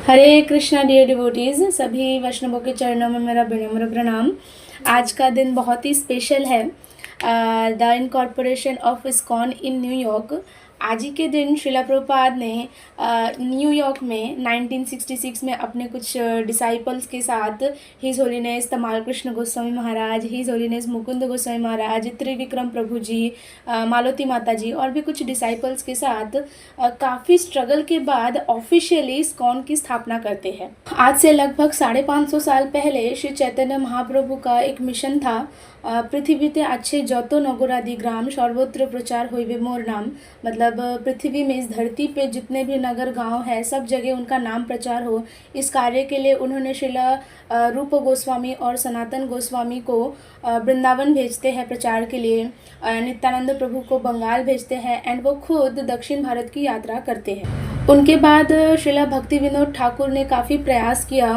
हरे Krishna dear devotees, सभी वैष्णवों के चरणों में मेरा विनम्र प्रणाम। आज का दिन बहुत ही स्पेशल है। The incorporation of ISKCON in New York. आज ही के दिन श्रीला प्रभुपाद ने न्यूयॉर्क में 1966 में अपने कुछ डिसाइपल्स के साथ हिज होलीनेस तमाल कृष्ण गोस्वामी महाराज, हिज होलीनेस मुकुंद गोस्वामी महाराज, त्रिविक्रम प्रभु जी, मालती माता जी और भी कुछ डिसाइपल्स के साथ काफ़ी स्ट्रगल के बाद ऑफिशियली इस्कॉन की स्थापना करते हैं। आज से लगभग 550 साल पहले श्री चैतन्य महाप्रभु का एक मिशन था, पृथ्वीते अच्छे जतो नगरादि ग्राम सर्वत्र प्रचार होइबे मोर नाम। मतलब पृथ्वी में, इस धरती पे जितने भी नगर गांव है, सब जगह उनका नाम प्रचार हो। इस कार्य के लिए उन्होंने श्रीला रूप गोस्वामी और सनातन गोस्वामी को वृंदावन भेजते हैं प्रचार के लिए, नित्यानंद प्रभु को बंगाल भेजते हैं एंड वो खुद दक्षिण भारत की यात्रा करते हैं। उनके बाद श्रीला भक्ति विनोद ठाकुर ने काफ़ी प्रयास किया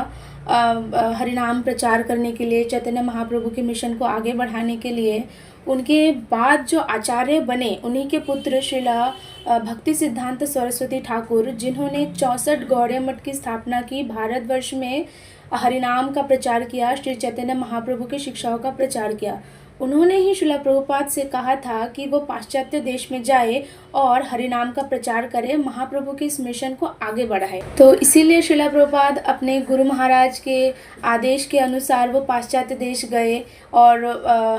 हरिनाम प्रचार करने के लिए, चैतन्य महाप्रभु के मिशन को आगे बढ़ाने के लिए। उनके बाद जो आचार्य बने, उन्हीं के पुत्र श्रीला भक्ति सिद्धांत सरस्वती ठाकुर, जिन्होंने 64 गौड़िया मठ की स्थापना की, भारतवर्ष में हरिनाम का प्रचार किया, श्री चैतन्य महाप्रभु की शिक्षाओं का प्रचार किया। उन्होंने ही श्रीला प्रभुपाद से कहा था कि वो पाश्चात्य देश में जाए और हरिनाम का प्रचार करे, महाप्रभु के इस मिशन को आगे बढ़ाए। तो इसीलिए श्रीला प्रभुपाद अपने गुरु महाराज के आदेश के अनुसार वो पाश्चात्य देश गए और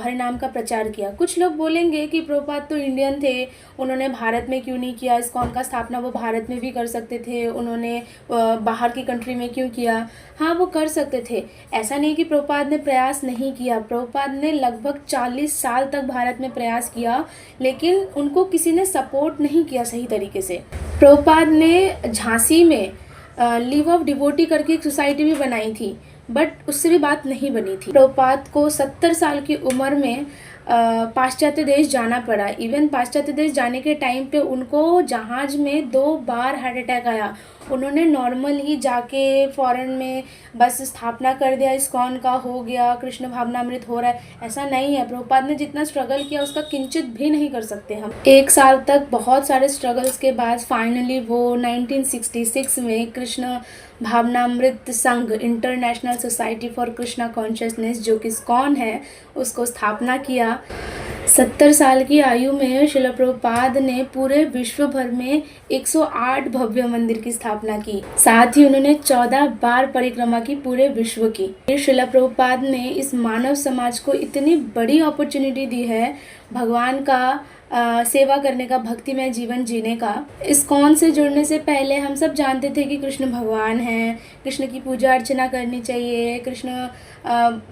हरिनाम का प्रचार किया। कुछ लोग बोलेंगे कि प्रभुपाद तो इंडियन थे, उन्होंने भारत में क्यों नहीं किया, इस्कॉन का स्थापना वो भारत में भी कर सकते थे, उन्होंने बाहर की कंट्री में क्यों किया। हाँ, वो कर सकते थे, ऐसा नहीं कि प्रभुपाद ने प्रयास नहीं किया। प्रभुपाद ने लगभग 40 साल तक भारत में प्रयास किया, लेकिन उनको किसी ने सपोर्ट नहीं किया सही तरीके से। प्रभुपाद ने झांसी में लीव ऑफ डिवोटी करके एक सोसाइटी भी बनाई थी, बट उससे भी बात नहीं बनी थी। प्रभुपाद को 70 साल की उम्र में पाश्चात्य देश जाना पड़ा। इवन पाश्चात्य देश जाने के टाइम पे उनको जहाज में 2 बार हार्ट अटैक आया। उन्होंने नॉर्मल ही जाके फॉरेन में बस स्थापना कर दिया, इस्कॉन का हो गया, कृष्ण भावनामृत हो रहा है, ऐसा नहीं है। प्रभुपाद ने जितना स्ट्रगल किया उसका किंचित भी नहीं कर सकते हम। 1 साल तक बहुत सारे स्ट्रगल्स के बाद फाइनली वो 1966 में कृष्ण भावनामृत संघ, international society for Krishna consciousness, जो कि इस्कॉन है, उसको स्थापना किया। 70 साल की आयु में श्रीला प्रभुपाद ने पूरे विश्व भर में 108 भव्य मंदिर की स्थापना की। साथ ही उन्होंने 14 बार परिक्रमा की पूरे विश्व की। श्रीला प्रभुपाद ने इस मानव समाज को इतनी बड़ी अपॉर्चुनिटी दी है भगवान का सेवा करने का, भक्तिमय जीवन जीने का। इस्कॉन से जुड़ने से पहले हम सब जानते थे कि कृष्ण भगवान हैं, कृष्ण की पूजा अर्चना करनी चाहिए, कृष्ण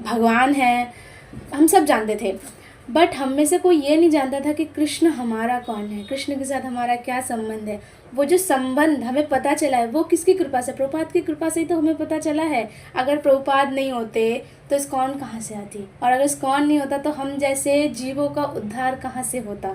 भगवान हैं, हम सब जानते थे। बट हम में से कोई ये नहीं जानता था कि कृष्ण हमारा कौन है, कृष्ण के साथ हमारा क्या संबंध है। वो जो संबंध हमें पता चला है वो किसकी कृपा से? प्रभुपाद की कृपा से ही तो हमें पता चला है। अगर प्रभुपाद नहीं होते तो इस्कॉन कहाँ से आती, और अगर इस्कॉन नहीं होता तो हम जैसे जीवों का उद्धार कहाँ से होता।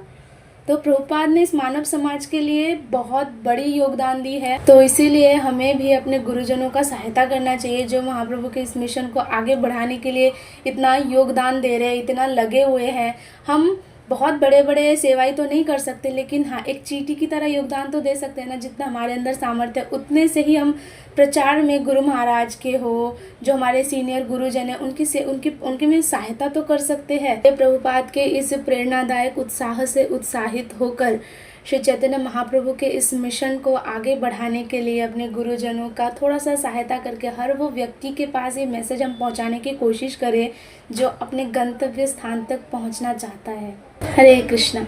तो प्रभुपाद ने इस मानव समाज के लिए बहुत बड़ी योगदान दी है। तो इसीलिए हमें भी अपने गुरुजनों का सहायता करना चाहिए, जो महाप्रभु के इस मिशन को आगे बढ़ाने के लिए इतना योगदान दे रहे हैं, इतना लगे हुए हैं। हम बहुत बड़े बड़े सेवाएं तो नहीं कर सकते, लेकिन हाँ, एक चींटी की तरह योगदान तो दे सकते हैं ना। जितना हमारे अंदर सामर्थ्य है उतने से ही हम प्रचार में गुरु महाराज के हो, जो हमारे सीनियर गुरुजन हैं, उनकी में सहायता तो कर सकते हैं। प्रभुपाद के इस प्रेरणादायक उत्साह से उत्साहित होकर श्री चैतन्य महाप्रभु के इस मिशन को आगे बढ़ाने के लिए अपने गुरुजनों का थोड़ा सा सहायता करके हर वो व्यक्ति के पास ये मैसेज हम पहुंचाने की कोशिश करें जो अपने गंतव्य स्थान तक पहुंचना चाहता है। हरे कृष्णा।